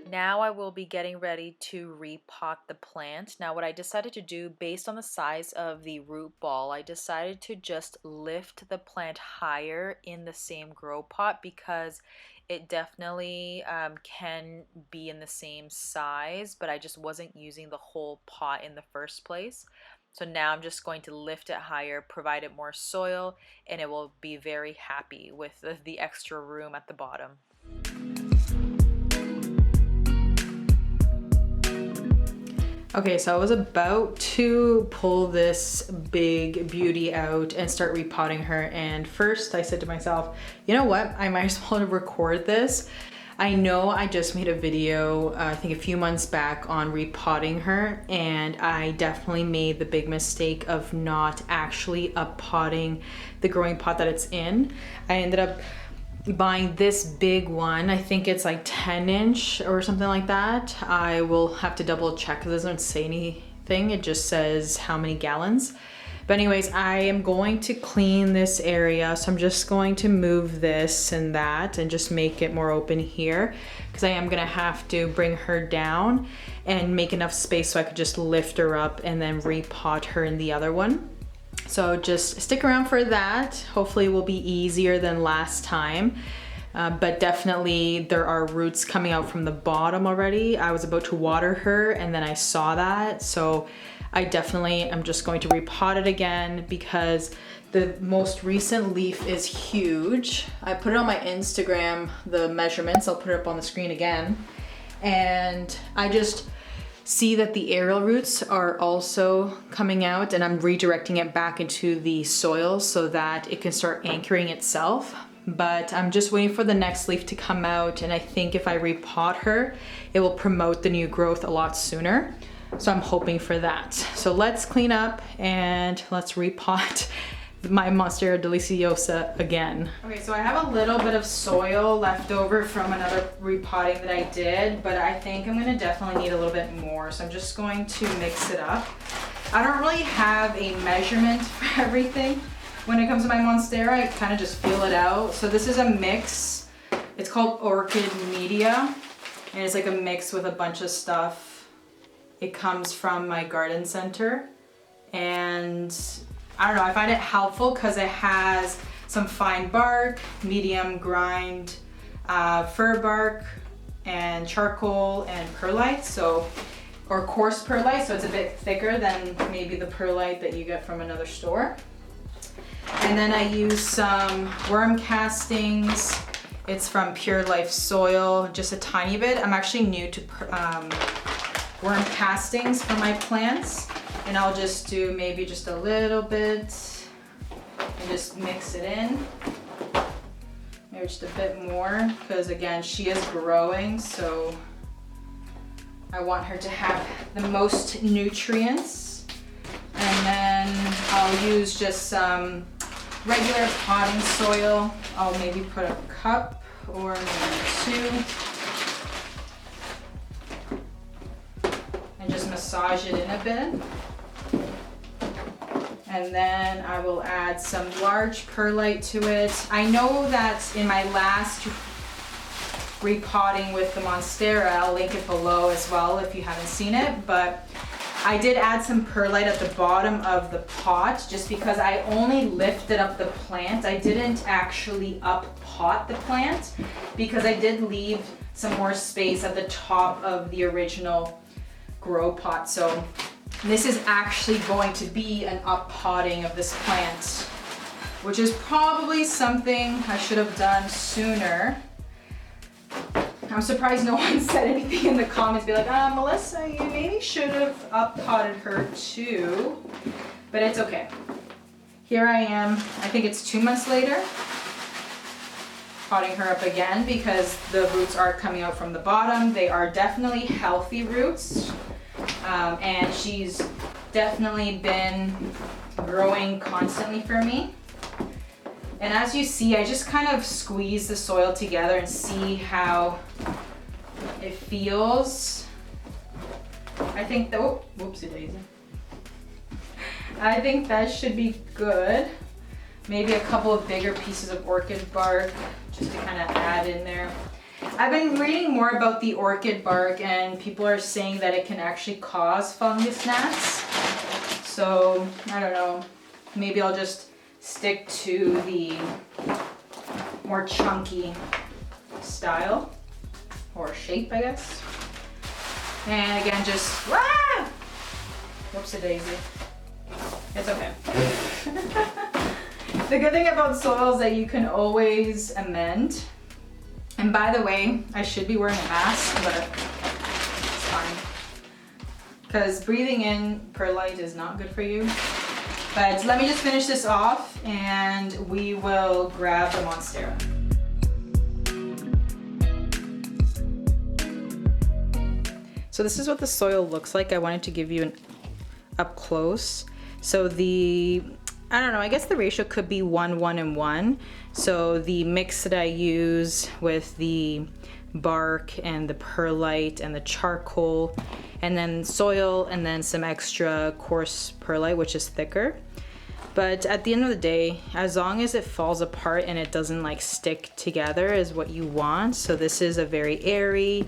Now I will be getting ready to repot the plant. Now what I decided to do based on the size of the root ball, I decided to just lift the plant higher in the same grow pot because it definitely can be in the same size, but I just wasn't using the whole pot in the first place. So now I'm just going to lift it higher, provide it more soil, and it will be very happy with the extra room at the bottom. Okay, so I was about to pull this big beauty out and start repotting her, and first I said to myself, you know what, I might as well record this. I know I just made a video, I think a few months back, on repotting her, and I definitely made the big mistake of not actually uppotting the growing pot that it's in. I ended up buying this big one. I think it's like 10-inch or something like that. I will have to double check because it doesn't say anything. It just says how many gallons. But anyways, I am going to clean this area. So I'm just going to move this and that and just make it more open here because I am gonna have to bring her down and make enough space so I could just lift her up and then repot her in the other one. So just stick around for that. Hopefully it will be easier than last time. But definitely there are roots coming out from the bottom already. I was about to water her and then I saw that. So I definitely am just going to repot it again because the most recent leaf is huge. I put it on my Instagram, the measurements. I'll put it up on the screen again. And I just see that the aerial roots are also coming out, and I'm redirecting it back into the soil so that it can start anchoring itself. But I'm just waiting for the next leaf to come out, and I think if I repot her, it will promote the new growth a lot sooner. So I'm hoping for that. So let's clean up and let's repot my Monstera Deliciosa again. Okay, so I have a little bit of soil left over from another repotting that I did, but I think I'm gonna definitely need a little bit more. So I'm just going to mix it up. I don't really have a measurement for everything. When it comes to my Monstera, I kind of just feel it out. So this is a mix. It's called Orchid Media, and it's like a mix with a bunch of stuff. It comes from my garden center, and I don't know, I find it helpful because it has some fine bark, medium grind, fir bark, and charcoal and perlite, or coarse perlite, so it's a bit thicker than maybe the perlite that you get from another store. And then I use some worm castings. It's from Pure Life Soil, just a tiny bit. I'm actually new to worm castings for my plants. And I'll just do maybe just a little bit and just mix it in. Maybe just a bit more because again, she is growing, so I want her to have the most nutrients. And then I'll use just some regular potting soil. I'll maybe put a cup or maybe 2. And just massage it in a bit. And then I will add some large perlite to it. I know that in my last repotting with the Monstera, I'll link it below as well if you haven't seen it, but I did add some perlite at the bottom of the pot just because I only lifted up the plant. I didn't actually uppot the plant because I did leave some more space at the top of the original grow pot. So this is actually going to be an uppotting of this plant, which is probably something I should have done sooner. I'm surprised no one said anything in the comments, be like, Melissa, you maybe should have uppotted her too, but it's okay. Here I am, I think it's 2 months later, potting her up again because the roots are coming out from the bottom. They are definitely healthy roots. And she's definitely been growing constantly for me. And as you see, I just kind of squeeze the soil together and see how it feels. I think, oh, whoopsie daisy. I think that should be good. Maybe a couple of bigger pieces of orchid bark just to kind of add in there. I've been reading more about the orchid bark, and people are saying that it can actually cause fungus gnats. So I don't know, maybe I'll just stick to the more chunky style or shape, I guess. And again, just whoops a daisy. It's okay. The good thing about soil is that you can always amend. And by the way, I should be wearing a mask, but it's fine. Because breathing in perlite is not good for you. But let me just finish this off and we will grab the Monstera. So this is what the soil looks like. I wanted to give you an up close. So I don't know, I guess the ratio could be 1, 1, and 1. So the mix that I use with the bark and the perlite and the charcoal, and then soil, and then some extra coarse perlite, which is thicker. But at the end of the day, as long as it falls apart and it doesn't like stick together is what you want. So this is a very airy,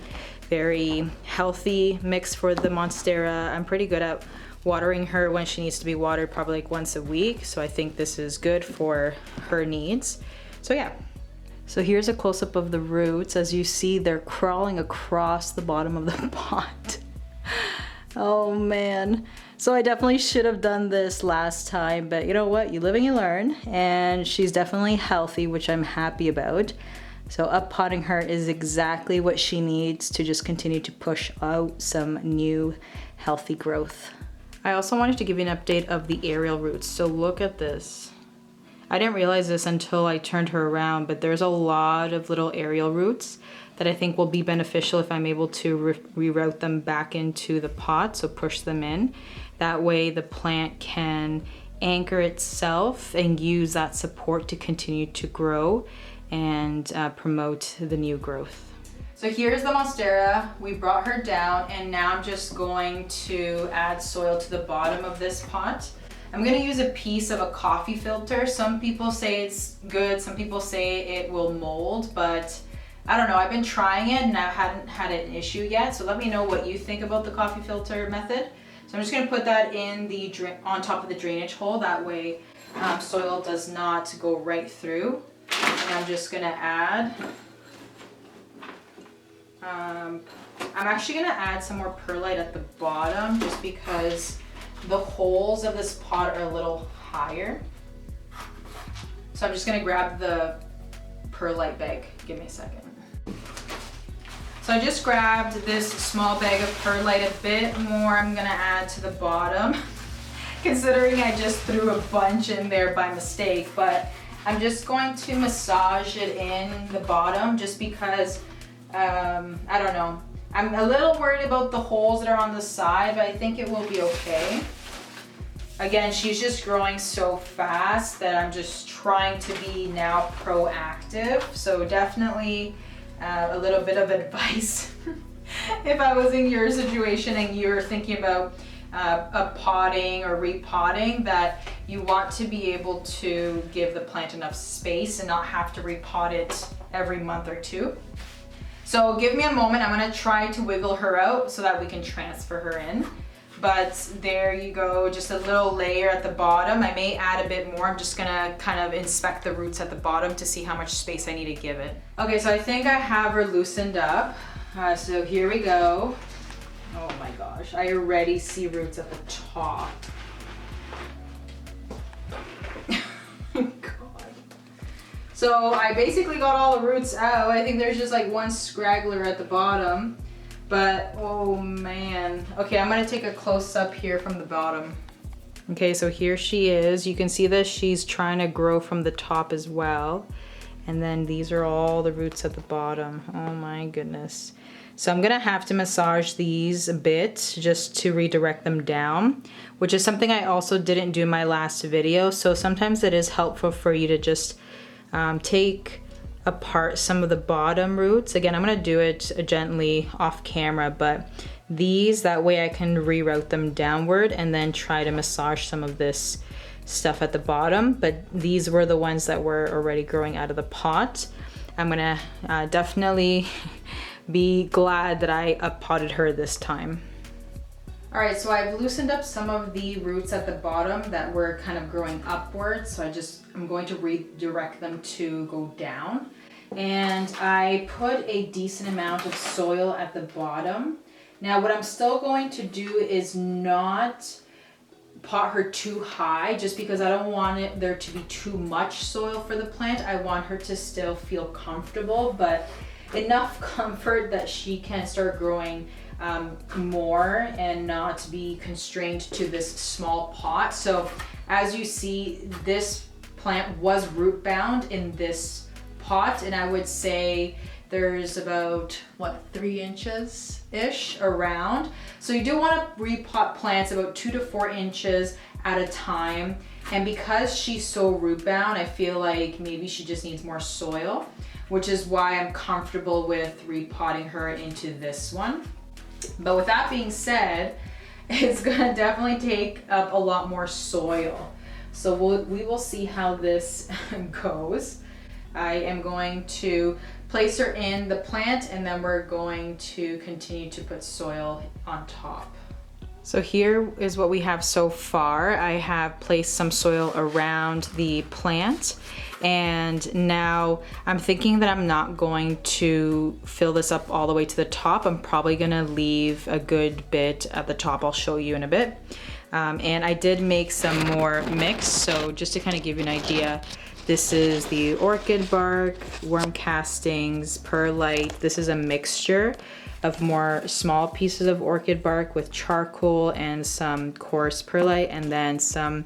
very healthy mix for the Monstera. I'm pretty good at watering her when she needs to be watered, probably like once a week. So I think this is good for her needs. So yeah. So here's a close-up of the roots. As you see, they're crawling across the bottom of the pot. Oh man. So I definitely should have done this last time, but you know what? You live and you learn, and she's definitely healthy, which I'm happy about. So up-potting her is exactly what she needs to just continue to push out some new healthy growth. I also wanted to give you an update of the aerial roots. So look at this. I didn't realize this until I turned her around, but there's a lot of little aerial roots that I think will be beneficial if I'm able to reroute them back into the pot, so push them in. That way the plant can anchor itself and use that support to continue to grow and promote the new growth. So here's the Monstera. We brought her down, and now I'm just going to add soil to the bottom of this pot. I'm gonna use a piece of a coffee filter. Some people say it's good, some people say it will mold, but I don't know. I've been trying it and I hadn't had an issue yet. So let me know what you think about the coffee filter method. So I'm just gonna put that in the on top of the drainage hole. That way soil does not go right through. And I'm just gonna add I'm actually gonna add some more perlite at the bottom just because the holes of this pot are a little higher. So I'm just gonna grab the perlite bag. Give me a second. So I just grabbed this small bag of perlite. A bit more I'm gonna add to the bottom, considering I just threw a bunch in there by mistake, but I'm just going to massage it in the bottom just because I don't know. I'm a little worried about the holes that are on the side, but I think it will be okay. Again, she's just growing so fast that I'm just trying to be now proactive. So definitely a little bit of advice. If I was in your situation and you're thinking about potting or repotting, that you want to be able to give the plant enough space and not have to repot it every month or two. So give me a moment. I'm gonna try to wiggle her out so that we can transfer her in. But there you go, just a little layer at the bottom. I may add a bit more. I'm just gonna kind of inspect the roots at the bottom to see how much space I need to give it. Okay, so I think I have her loosened up. So here we go. Oh my gosh, I already see roots at the top. So I basically got all the roots out. I think there's just like one scraggler at the bottom, but oh man. Okay, I'm gonna take a close up here from the bottom. Okay, so here she is. You can see that she's trying to grow from the top as well. And then these are all the roots at the bottom. Oh my goodness. So I'm gonna have to massage these a bit just to redirect them down, which is something I also didn't do in my last video. So sometimes it is helpful for you to just take apart some of the bottom roots. Again, I'm gonna do it gently off camera, but these, that way I can reroute them downward and then try to massage some of this stuff at the bottom. But these were the ones that were already growing out of the pot. I'm gonna definitely be glad that I potted her this time. All right, so I've loosened up some of the roots at the bottom that were kind of growing upwards. So I'm going to redirect them to go down. And I put a decent amount of soil at the bottom. Now what I'm still going to do is not pot her too high, just because I don't want there to be too much soil for the plant. I want her to still feel comfortable, but enough comfort that she can start growing more and not be constrained to this small pot. So as you see, this plant was root bound in this pot, and I would say there's about, what, 3 inches-ish around. So you do want to repot plants about 2 to 4 inches at a time. And because she's so root bound, I feel like maybe she just needs more soil, which is why I'm comfortable with repotting her into this one. But with that being said, it's gonna definitely take up a lot more soil. So we will see how this goes. I am going to place her in the plant, and then we're going to continue to put soil on top. So here is what we have so far. I have placed some soil around the plant, and now I'm thinking that I'm not going to fill this up all the way to the top. I'm probably gonna leave a good bit at the top. I'll show you in a bit. And I did make some more mix, so just to kind of give you an idea, this is the orchid bark, worm castings, perlite. This is a mixture of more small pieces of orchid bark with charcoal and some coarse perlite, and then some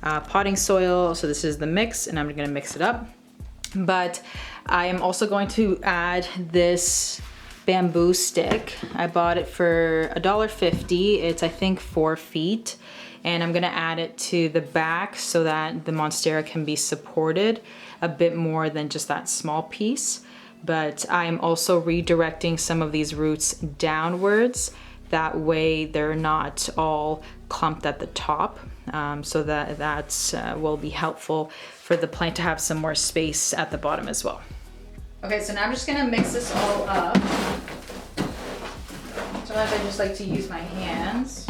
potting soil. So this is the mix, and I'm gonna mix it up. But I am also going to add this bamboo stick. I bought it for $1.50. It's, I think, 4 feet. And I'm gonna add it to the back so that the Monstera can be supported a bit more than just that small piece. But I'm also redirecting some of these roots downwards. That way they're not all clumped at the top. So that will be helpful for the plant to have some more space at the bottom as well. Okay, so now I'm just gonna mix this all up. Sometimes I just like to use my hands.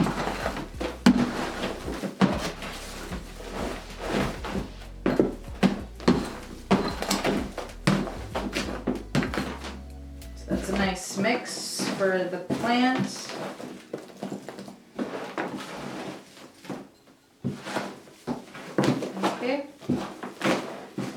That's a nice mix for the plant. Okay.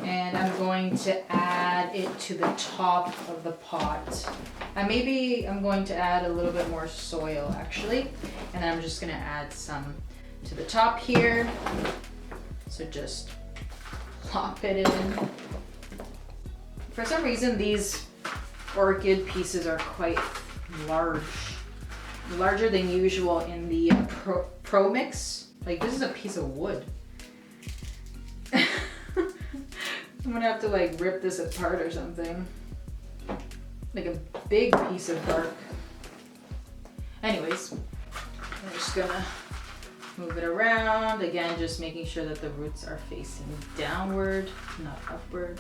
And I'm going to add it to the top of the pot. And maybe I'm going to add a little bit more soil actually. And then I'm just gonna add some to the top here. So just plop it in. For some reason, these orchid pieces are quite large, larger than usual in the Pro Mix. Like, this is a piece of wood. I'm gonna have to like rip this apart or something. Like a big piece of bark. Anyways, I'm just gonna move it around. Again, just making sure that the roots are facing downward, not upward.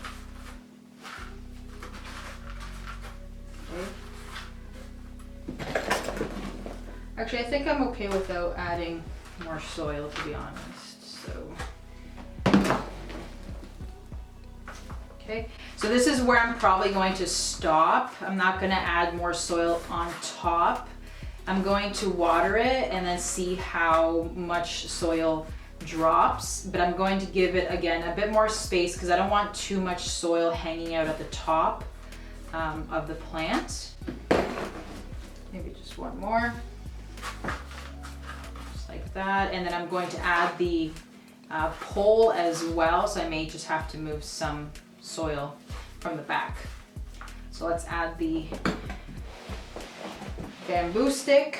Actually, I think I'm okay without adding more soil, to be honest. So, okay. So this is where I'm probably going to stop. I'm not going to add more soil on top. I'm going to water it and then see how much soil drops. But I'm going to give it, again, a bit more space because I don't want too much soil hanging out at the top of the plant. Maybe just one more, just like that. And then I'm going to add the pole as well, so I may just have to move some soil from the back. So let's add the bamboo stick.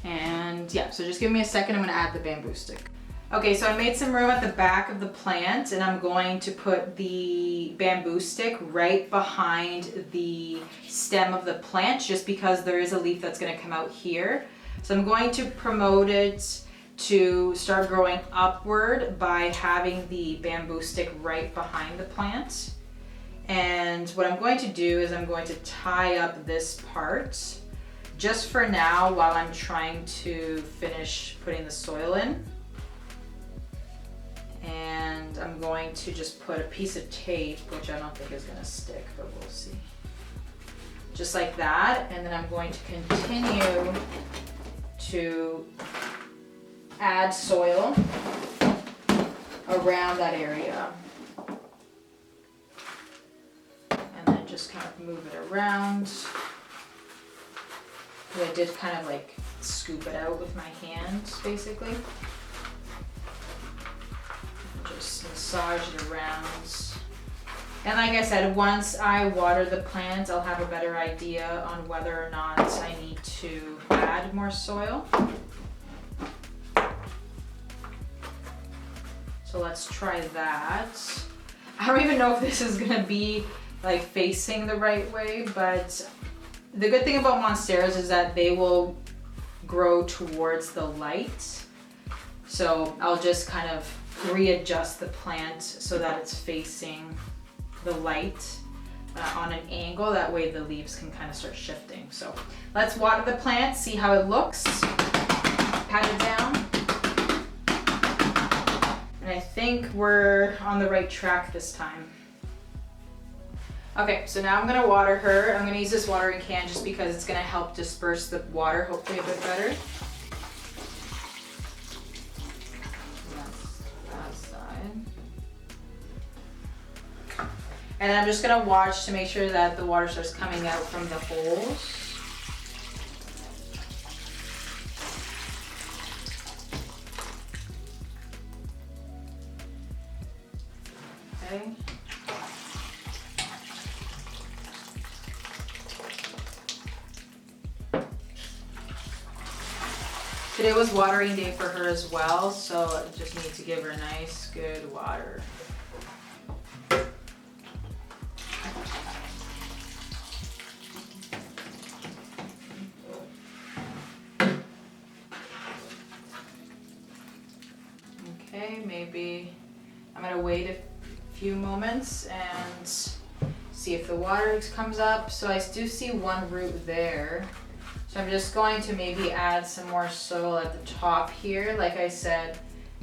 And yeah, so just give me a second, I'm gonna add the bamboo stick. Okay, so I made some room at the back of the plant, and I'm going to put the bamboo stick right behind the stem of the plant, just because there is a leaf that's going to come out here. So I'm going to promote it to start growing upward by having the bamboo stick right behind the plant. And what I'm going to do is I'm going to tie up this part just for now while I'm trying to finish putting the soil in. And I'm going to just put a piece of tape, which I don't think is going to stick, but we'll see. Just like that. And then I'm going to continue to add soil around that area. And then just kind of move it around. I did kind of like scoop it out with my hands, basically. Just massage it around. And like I said, once I water the plant, I'll have a better idea on whether or not I need to add more soil. So let's try that. I don't even know if this is gonna be like facing the right way, but the good thing about monsteras is that they will grow towards the light. So I'll just kind of readjust the plant so that it's facing the light on an angle. That way the leaves can kind of start shifting. So let's water the plant, see how it looks. Pat it down. And I think we're on the right track this time. Okay, so now I'm gonna water her. I'm gonna use this watering can just because it's gonna help disperse the water hopefully a bit better. That's that side. And then I'm just gonna watch to make sure that the water starts coming out from the holes. Okay. Today was watering day for her as well, so I just need to give her a nice, good water. Okay, maybe I'm gonna wait a few moments and see if the water comes up. So I do see one root there. So I'm just going to maybe add some more soil at the top here. Like I said,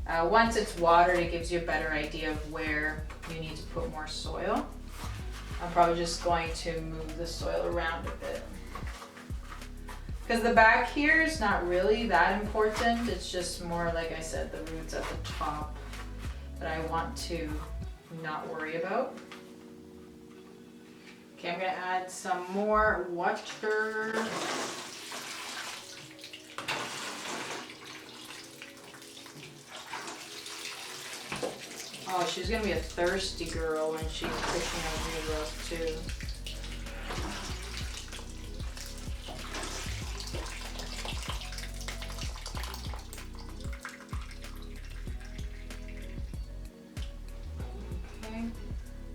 once it's watered, it gives you a better idea of where you need to put more soil. I'm probably just going to move the soil around a bit. Because the back here is not really that important. It's just more, like I said, the roots at the top that I want to not worry about. Okay, I'm gonna add some more water. Oh, she's gonna be a thirsty girl when she's pushing out new growth too. Okay,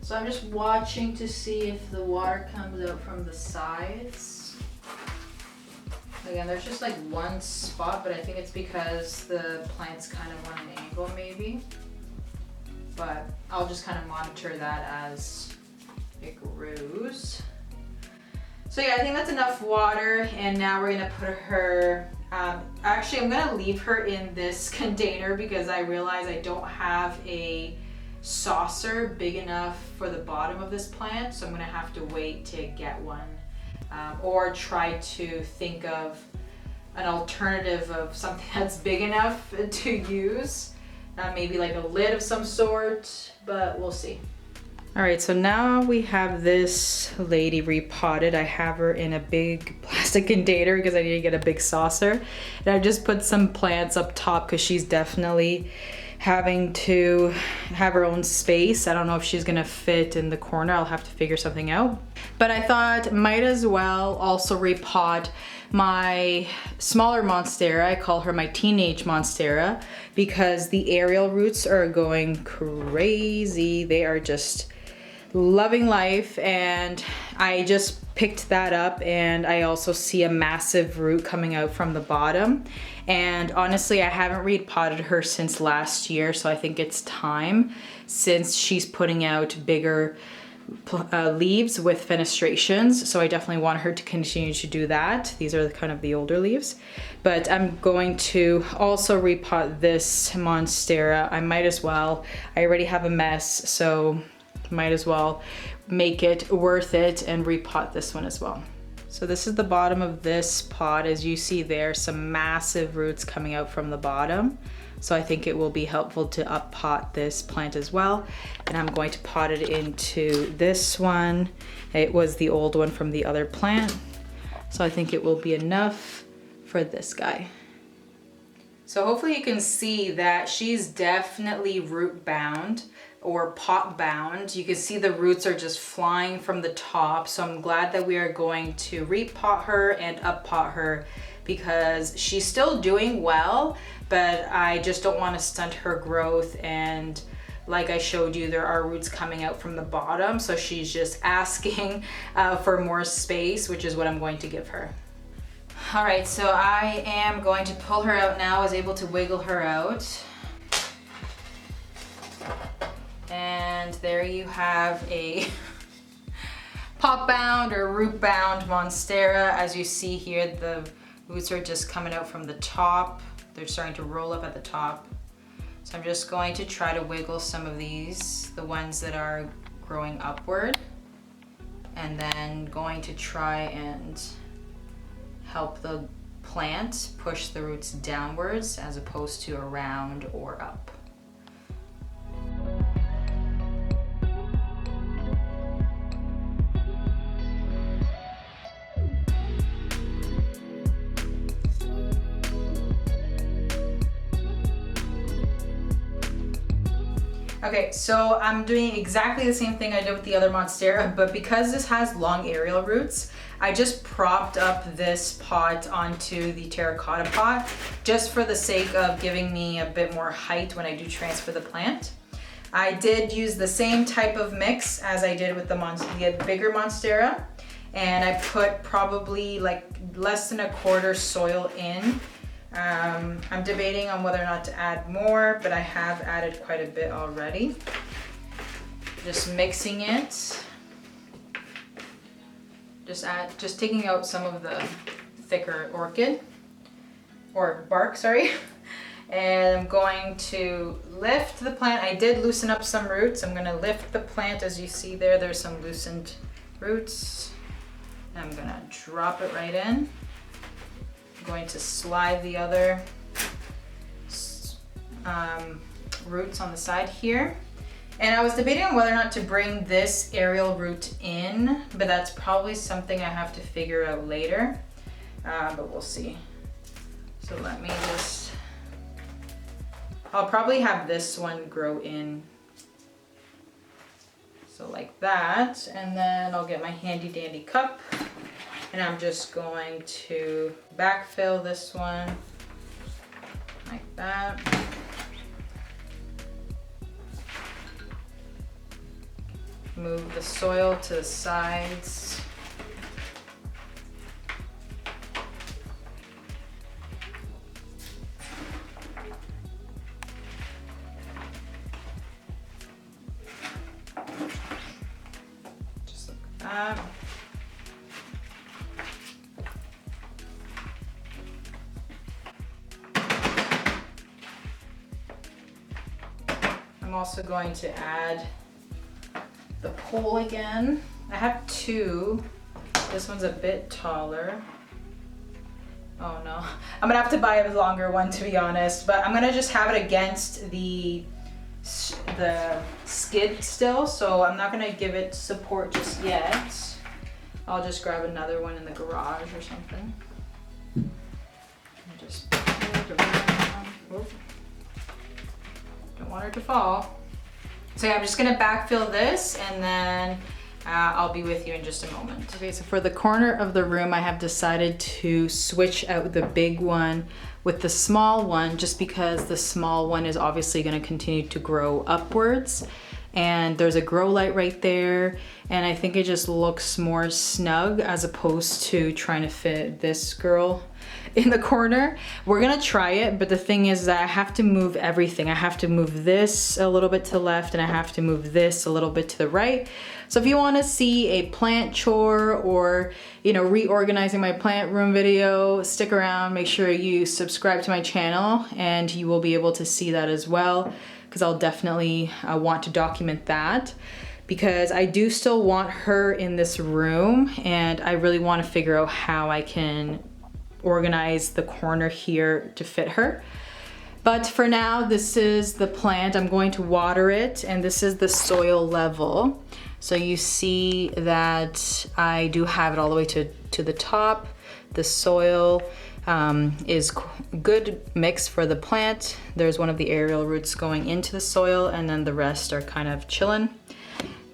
so I'm just watching to see if the water comes out from the sides. Again, there's just like one spot, but I think it's because the plant's kind of on an angle maybe. But I'll just kind of monitor that as it grows. So yeah, I think that's enough water, and now we're gonna put her, actually I'm gonna leave her in this container because I realize I don't have a saucer big enough for the bottom of this plant, so I'm gonna have to wait to get one, or try to think of an alternative of something that's big enough to use. Maybe like a lid of some sort, but we'll see. All right, so now we have this lady repotted. I have her in a big plastic container because I need to get a big saucer. And I just put some plants up top because she's definitely having to have her own space. I don't know if she's gonna fit in the corner. I'll have to figure something out. But I thought might as well also repot my smaller monstera. I call her my teenage monstera because the aerial roots are going crazy. They are just loving life, and I just picked that up, and I also see a massive root coming out from the bottom. And honestly, I haven't repotted her since last year, so I think it's time, since she's putting out bigger leaves with fenestrations. So I definitely want her to continue to do that. These are kind of the older leaves. But I'm going to also repot this Monstera. I might as well. I already have a mess, so might as well make it worth it and repot this one as well. So this is the bottom of this pot. As you see there, some massive roots coming out from the bottom. So I think it will be helpful to up pot this plant as well. And I'm going to pot it into this one. It was the old one from the other plant. So I think it will be enough for this guy. So hopefully you can see that she's definitely root bound or pot bound. You can see the roots are just flying from the top. So I'm glad that we are going to repot her and up pot her, because she's still doing well, but I just don't want to stunt her growth. And like I showed you, there are roots coming out from the bottom. So she's just asking for more space, which is what I'm going to give her. All right, so I am going to pull her out now. I was able to wiggle her out. And there you have a pot bound or root bound Monstera. As you see here, the roots are just coming out from the top. They're starting to roll up at the top. So I'm just going to try to wiggle some of these, the ones that are growing upward, and then going to try and help the plant push the roots downwards as opposed to around or up. Okay, so I'm doing exactly the same thing I did with the other Monstera, but because this has long aerial roots, I just propped up this pot onto the terracotta pot just for the sake of giving me a bit more height when I do transfer the plant. I did use the same type of mix as I did with the bigger Monstera, and I put probably like less than a quarter soil in. I'm debating on whether or not to add more, but I have added quite a bit already. Just mixing it. Just taking out some of the thicker orchid, or bark, sorry. And I'm going to lift the plant. I did loosen up some roots. I'm gonna lift the plant. As you see there, there's some loosened roots. I'm gonna drop it right in. I'm going to slide the other roots on the side here. And I was debating on whether or not to bring this aerial root in, but that's probably something I have to figure out later, but we'll see. So let me just, I'll probably have this one grow in. So like that, and then I'll get my handy dandy cup, and I'm just going to backfill this one like that. Move the soil to the sides. Just like that. I'm also going to add the pole again. I have two. This one's a bit taller. Oh no, I'm gonna have to buy a longer one, to be honest, but I'm gonna just have it against the skid still, so I'm not gonna give it support just yet. I'll just grab another one in the garage or something. And just put it around. Whoop. Don't want her to fall. So yeah, I'm just gonna backfill this, and then I'll be with you in just a moment. Okay, so for the corner of the room, I have decided to switch out the big one with the small one, just because the small one is obviously gonna continue to grow upwards. and there's a grow light right there, and I think it just looks more snug as opposed to trying to fit this girl in the corner. We're gonna try it, but the thing is that I have to move everything. I have to move this a little bit to the left, and I have to move this a little bit to the right. So if you want to see a plant chore, or you know, reorganizing my plant room video, stick around. Make sure you subscribe to my channel and you will be able to see that as well, because I'll definitely want to document that, because I do still want her in this room, and I really want to figure out how I can organize the corner here to fit her. But for now, this is the plant. I'm going to water it, and this is the soil level. So you see that I do have it all the way to the top. The soil is good mix for the plant. There's one of the aerial roots going into the soil, and then the rest are kind of chilling.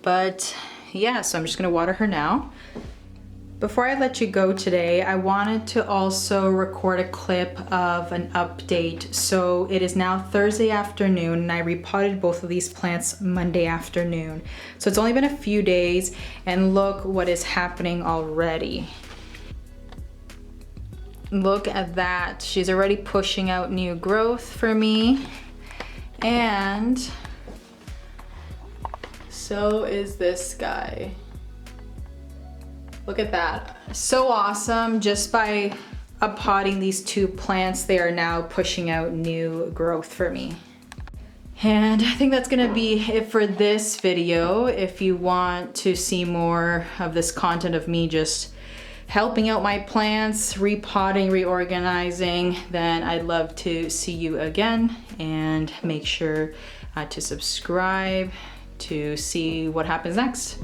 But yeah, so I'm just gonna water her now. Before I let you go today, I wanted to also record a clip of an update. So it is now Thursday afternoon, and I repotted both of these plants Monday afternoon. So it's only been a few days, and look what is happening already. Look at that. She's already pushing out new growth for me. And so is this guy. Look at that. So awesome. Just by uppotting these two plants, they are now pushing out new growth for me. And I think that's gonna be it for this video. If you want to see more of this content of me just helping out my plants, repotting, reorganizing, then I'd love to see you again, and make sure to subscribe to see what happens next.